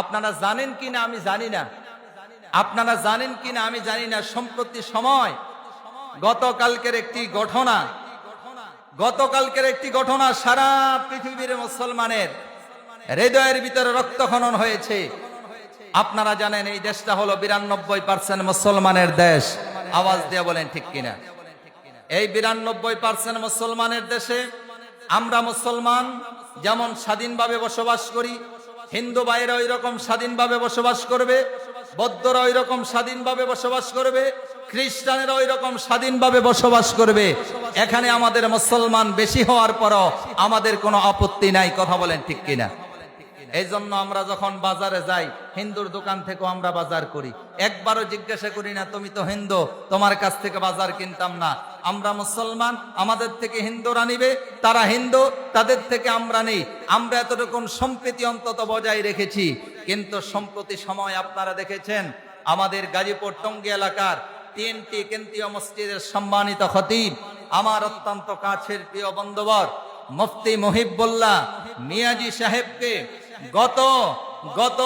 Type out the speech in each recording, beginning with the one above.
আপনারা জানেন কিনা আমি জানি না, আপনারা জানেন কিনা আমি জানি না, সম্প্রতি সময় গতকালকের একটি ঘটনা সারা পৃথিবীর মুসলমানের হৃদয়ের ভিতরে রক্তখনন হয়েছে। আপনারা জানেন এই দেশটা হলো 92% মুসলমানের দেশ। আওয়াজ দিয়ে বলেন ঠিক কিনা। এই 92% মুসলমানের দেশে আমরা মুসলমান যেমন স্বাধীনভাবে বসবাস করি, হিন্দু ভাইরা ওই রকম স্বাধীনভাবে বসবাস করবে, বৌদ্ধরা ওই রকম স্বাধীনভাবে বসবাস করবে, খ্রিস্টানেরা ওই রকম স্বাধীনভাবে বসবাস করবে। এখানে আমাদের মুসলমান বেশি হওয়ার পরও আমাদের কোনো আপত্তি নাই। কথা বলেন ঠিক কিনা। এই জন্য আমরা যখন বাজারে যাই, হিন্দুর দোকান থেকেও আমরা বাজার করি, একবারও জিজ্ঞাসা করি না তুমি তো হিন্দু, তোমার কাছ থেকে বাজার কিনতাম না। আমরা মুসলমান, আমাদের থেকে হিন্দুরা নিবে, তারা হিন্দু, তাদের থেকে আমরা নেই। আমরা এতরকম সম্প্রীতি অন্তত বজায় রেখেছি। কিন্তু সম্প্রতি সময় আপনারা দেখেছেন আমাদের গাজীপুর টঙ্গী এলাকার 3টি কেন্দ্রীয় মসজিদের সম্মানিত খতিব, আমার অত্যন্ত কাছের প্রিয় বন্ধুবর মুফতি মুহিবুল্লাহ মিয়াজি সাহেবকে গত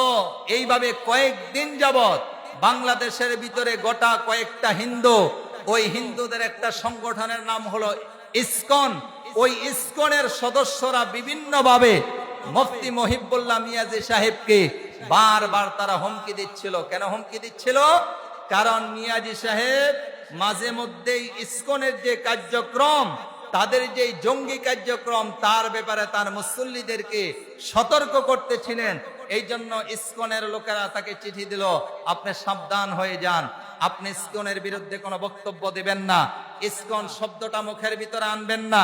এইভাবে কয়েকদিন যাবত বাংলাদেশের ভিতরে গোটা কয়েকটা হিন্দু, ওই হিন্দুদের একটা সংগঠনের নাম হলো ইসকন, ওই ইসকনের সদস্যরা বিভিন্নভাবে মুফতি মুহিবুল্লাহ মিয়াজি সাহেবকে বারবার তারা হুমকি দিচ্ছিল। কেন হুমকি দিচ্ছিল? কারণ মিয়াজি সাহেব মাঝে মধ্যেই ইসকনের যে কার্যক্রম, তাদের যে জঙ্গি কার্যক্রম, তার ব্যাপারে তার মুসল্লিদেরকে সতর্ক করতেছিলেন। এই জন্য ইসকনের লোকেরা তাকে চিঠি দিল, আপনি সাবধান হয়ে যান, আপনি ইসকনের বিরুদ্ধে কোনো বক্তব্য দেবেন না, ইসকন শব্দটা মুখের ভিতরে আনবেন না।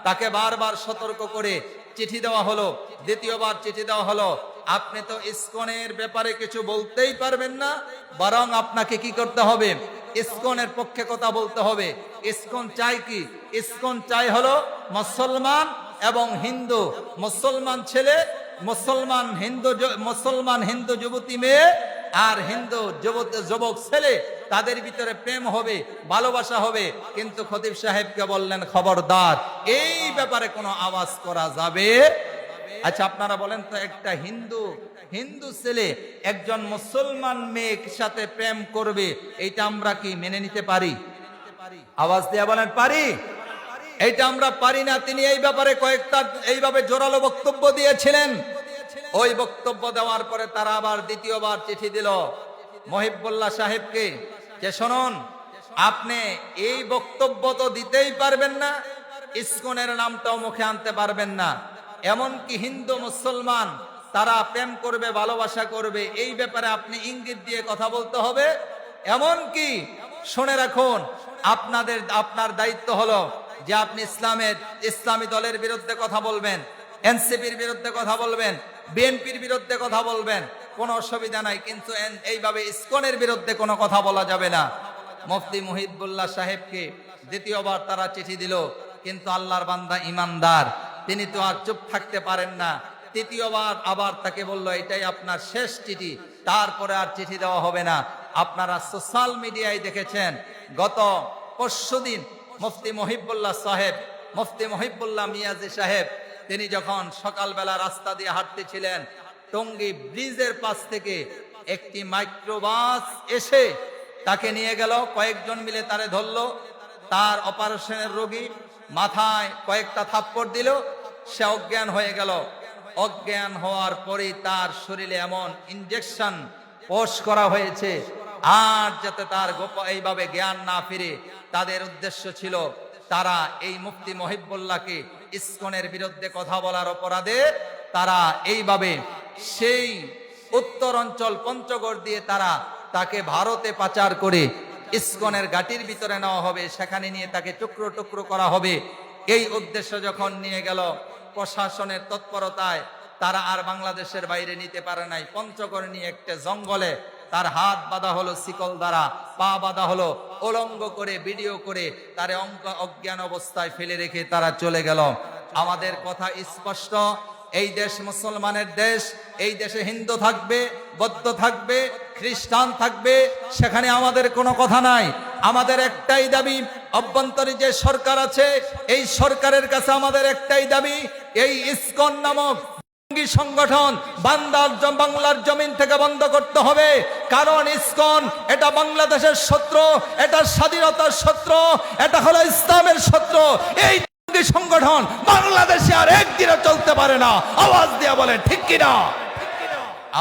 তাকে বারবার সতর্ক করে চিঠি দেওয়া হলো। দ্বিতীয়বার চিঠি দেওয়া হলো, আপনি তো ইসকনের ব্যাপারে কিছু বলতেই পারবেন না, বরং আপনাকে কি করতে হবে? ইসকনের পক্ষে কথা বলতে হবে। ইসকন চাই কি? ইসকন চাই হলো মুসলমান এবং হিন্দু, মুসলমান ছেলে, মুসলমান হিন্দু যুবতী মেয়ে আর হিন্দু যুবক ছেলে, তাদের ভিতরে প্রেম হবে, ভালোবাসা হবে। কিন্তু খতিব সাহেবকে বললেন খবরদার, এই ব্যাপারে কোনো আওয়াজ করা যাবে। আচ্ছা আপনারা বলেন তো, একটা হিন্দু ছেলে একজন মুসলমান মেয়ের সাথে প্রেম করবে, এইটা আমরা কি মেনে নিতে পারি? আওয়াজ দিয়ে বলেন পারি? এইটা আমরা পারি না। তিনি এই ব্যাপারে কয়েকটা এইভাবে জোরালো বক্তব্য দিয়েছিলেন। ওই বক্তব্য দেওয়ার পরে তারা আবার দ্বিতীয়বার চিঠি দিল মুহিবুল্লাহ সাহেবকে, যে শুনুন, আপনি এই বক্তব্য তো দিতেই পারবেন না, ইসকনের নামটাও মুখে আনতে পারবেন না, এমনকি হিন্দু মুসলমান তারা প্রেম করবে, ভালোবাসা করবে, এই ব্যাপারে আপনি ইঙ্গিত দিয়ে কথা বলতে হবে। এমনকি শুনে রাখুন, আপনার দায়িত্ব হলো যে আপনি ইসলামী দলের বিরুদ্ধে কথা বলবেন, এনসিপির বিরুদ্ধে কথা বলবেন, বিএনপির বিরুদ্ধে কথা বলবেন, কোনো অসুবিধা নাই, কিন্তু এইভাবে ইসকনের বিরুদ্ধে কোনো কথা বলা যাবে না। মুফতি মুহিবুল্লাহ সাহেবকে দ্বিতীয়বার তারা চিঠি দিল, কিন্তু আল্লাহর বান্দা ইমানদার, তিনি তো আর চুপ থাকতে পারেন না। তৃতীয়বার আবার তাকে বলল, এটাই আপনার শেষ চিঠি, তারপরে আর চিঠি দেওয়া হবে না। আপনারা সোশ্যাল মিডিয়ায় দেখেছেন, গত পরশুদিন মুফতি মুহিবুল্লাহ মিয়াজি সাহেব, তিনি যখন সকালবেলা রাস্তা দিয়ে হাঁটতেছিলেন, টঙ্গী ব্রিজের পাশ থেকে একটি মাইক্রোবাস এসে তাকে নিয়ে গেল, কয়েকজন মিলে তারে ধরলো, তার অপারেশনের রোগী, মাথায় কয়েকটা থাপ্পড় দিল, সে অজ্ঞান হয়ে গেল। অজ্ঞান হওয়ার পরেই তার শরীরে এমন ইনজেকশন পোষ করা হয়েছে, আর যাতে তার এইভাবে জ্ঞান না ফিরে, তাদের উদ্দেশ্য ছিল তারা এই মুফতি মুহিবুল্লাহকে ইসকনের বিরুদ্ধে কথা বলার অপরাধে তারা এইভাবে সেই উত্তর অঞ্চল পঞ্চগড় দিয়ে তাকে ভারতে পাচার করে ইসকনের ঘাটির ভিতরে নেওয়া হবে, সেখানে নিয়ে তাকে টুকরো টুকরো করা হবে। এই উদ্দেশ্য যখন নিয়ে গেল, প্রশাসনের তৎপরতায় তারা আর বাংলাদেশের বাইরে নিতে পারে নাই। পঞ্চগড় নিয়ে একটা জঙ্গলে তার হাত বাঁধা হলো শিকল দ্বারা, পা বাঁধা হলো, উলঙ্গ করে ভিডিও করে তার অজ্ঞান অবস্থায় ফেলে রেখে তারা চলে গেল। আমাদের কথা স্পষ্ট, এই দেশ মুসলমানের দেশ, এই দেশে হিন্দু থাকবে, বৌদ্ধ থাকবে, খ্রিস্টান থাকবে, সেখানে আমাদের কোনো কথা নাই। আমাদের একটাই দাবি, অভ্যন্তরীণ যে সরকার আছে, এই সরকারের কাছে আমাদের একটাই দাবি, এই ইসকন নামক সংগঠন বাংলার জমিন থেকে বন্ধ করতে হবে, কারণ ইসকন এটা বাংলাদেশের শত্রু, এটা স্বাধীনতার শত্রু, এটা হলো ইসলামের শত্রু। এই সংগঠন বাংলাদেশে আর একদিনও চলতে পারে না। আওয়াজ দিয়ে বলেন ঠিক কিনা?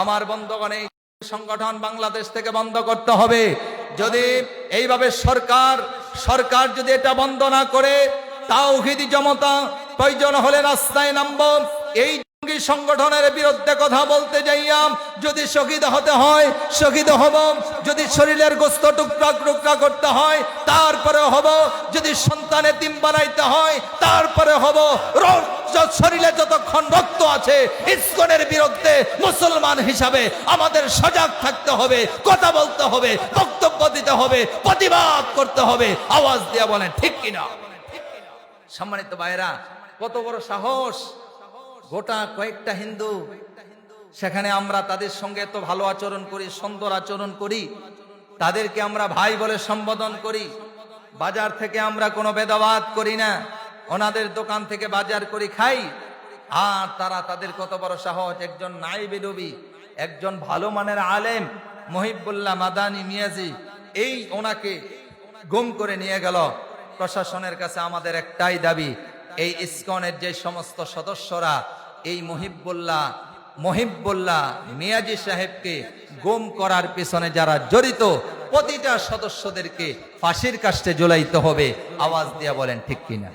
আমার বন্ধুগণ, এই সংগঠন বাংলাদেশ থেকে বন্ধ করতে হবে। যদি এইভাবে সরকার যদি এটা বন্ধ না করে, তাওহীদি জনতা প্রয়োজন হলে রাস্তায় নামবো। এই সংগঠনের বিরুদ্ধে কথা বলতে যাইয়া যদি শহীদ হতে হয় শহীদ হব, যদি শরীরের গোস্ত টুকরা টুকরা করতে হয় তারপরে হব, যদি সন্তান এতিম বানাইতে হয় তারপরে হব। শরীরে যতক্ষণ রক্ত আছে ইসকনের বিরুদ্ধে মুসলমান হিসাবে আমাদের সজাগ থাকতে হবে, কথা বলতে হবে, বক্তব্য দিতে হবে, প্রতিবাদ করতে হবে। আওয়াজ দিয়ে বলেন ঠিক কিনা? সম্মানিত ভাইরা, কত বড় সাহস! গোটা কয়েকটা হিন্দু, সেখানে আমরা তাদের সঙ্গে তো ভালো আচরণ করি, সুন্দর আচরণ করি, তাদেরকে আমরা ভাই বলে সম্বোধন করি। বাজার থেকে আমরা কোনো ভেদাভেদ করি না, ওনাদের দোকান থেকে বাজার করি খাই। আর তাদের কত বড় সাহস! একজন নায়েবে নবী, একজন ভালো মানের আলেম মহিবুল্লাহ মাদানী মিয়াজি, এই ওনাকে গুম করে নিয়ে গেল। প্রশাসনের কাছে আমাদের একটাই দাবি, এই ইসকনের যে সমস্ত সদস্যরা এই মহিবুল্লাহ মিয়াজি সাহেবকে গুম করার পিছনে যারা জড়িত, প্রতিটা সদস্যদেরকে ফাঁসির কাস্টে ঝুলাইতে হবে। আওয়াজ দিয়া বলেন ঠিক কিনা?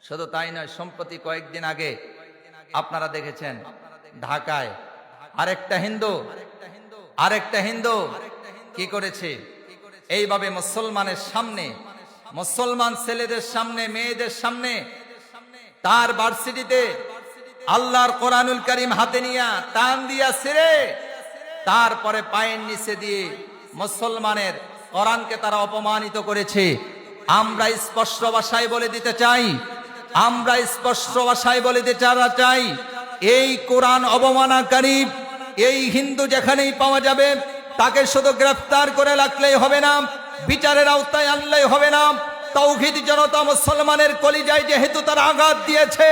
শুধু তাই নয়, সম্প্রতি কয়েকদিন আগে আপনারা দেখেছেন ঢাকায় আরেকটা হিন্দু কি করেছে? এইভাবে মুসলমানের সামনে, মুসলমান ছেলেদের সামনে, মেয়েদের সামনে, তার ভার্সিটিতে আল্লাহর কোরআনুল কারীম হাতে নিয়ে টান দিয়া ছিঁড়ে তারপরে পায়ের নিচে দিয়ে মুসলমানের কোরআনকে তারা অপমানিত করেছে। আমরা স্পষ্ট ভাষায় বলে দিতে চাই, এই কোরআন অবমাননাকারী এই হিন্দু যেখানেই পাওয়া যাবে তাকে শুধু গ্রেফতার করে রাখলেই হবে না, বিচারের আওতায় আনলেই হবে না। তাওহীদি জনতা মুসলমানের কলিজায় যেহেতু তারা আঘাত দিয়েছে,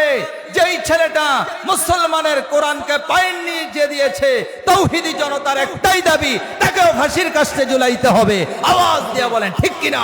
যেই ছেলেটা মুসলমানের কোরআনকে পায়ের নিচে দিয়েছে, তাওহীদি জনতার একটাই দাবি, তাকেও ফাঁসির কাস্টে ঝুলাইতে হবে। আওয়াজ দিয়ে বলেন ঠিক কিনা?